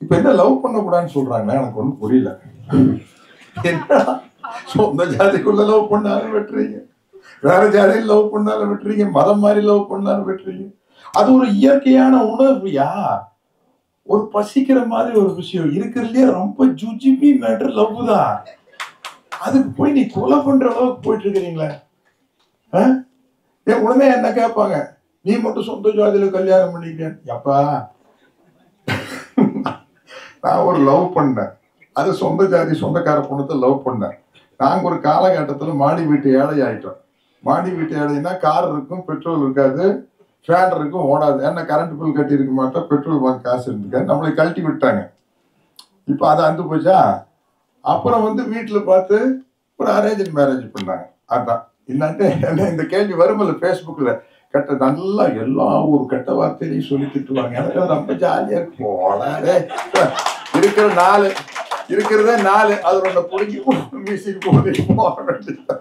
இப்ப என்ன லவ் பண்ணக்கூடாதுன்னு சொல்றாங்களே, எனக்கு ஒன்றும் புரியல. என்ன சொந்த ஜாதிக்குள்ள லவ் பண்ணாலும் வெட்டுறீங்க, வேற ஜாதியில் லவ் பண்ணாலும் வெட்டுறீங்க, மதம் மாதிரி லவ் பண்ணாலும் வெட்டுறீங்க. அது ஒரு இயற்கையான உணர்வுயா. ஒரு பசிக்கிற மாதிரி ஒரு விஷயம் இருக்கிறதுலயே ரொம்ப ஜுஜிபி மேட்டர் லவ் தான். அதுக்கு போய் நீ கொலை பண்ற அளவுக்கு போயிட்டு இருக்கிறீங்களே. என் உடனே என்ன கேட்பாங்க, நீ மட்டும் சொந்த ஜாதியில கல்யாணம் பண்ணிக்கிறேன். அப்பா நான் ஒரு லவ் பண்ணேன், அது சொந்த ஜாதி சொந்தக்கார பொண்ணத்தை லவ் பண்ணேன். நாங்க ஒரு காலகட்டத்தில் மாடி வீட்டு ஏழை ஆயிட்டோம். மாடி வீட்டு ஏழைன்னா கார் இருக்கும், பெட்ரோல் இருக்காது, ஃபேன் இருக்கும், ஓடாது. ஏன்னா கரண்ட் பில் கட்டி இருக்க மாட்டோம், பெட்ரோல் பங்க் காசு இருந்துக்காது, நம்மளை கழட்டி விட்டாங்க. இப்போ அது அந்து போச்சா. அப்புறம் வந்து வீட்டில் பார்த்து ஒரு அரேஞ்ச் மேரேஜ் பண்ணாங்க. அதான் இல்லாட்டி என்ன இந்த கேள்வி வருமில்ல ஃபேஸ்புக்கில், கெட்ட நல்லா எல்லா ஒரு கெட்ட வார்த்தையிலையும் சொல்லி திட்டுவாங்க. எனக்கு அது ரொம்ப ஜாலியாக இருக்கு. போடாதே, இருக்கிறதே 4, அது 2 பிடிக்கி மியூசிக் போக வேண்டியது.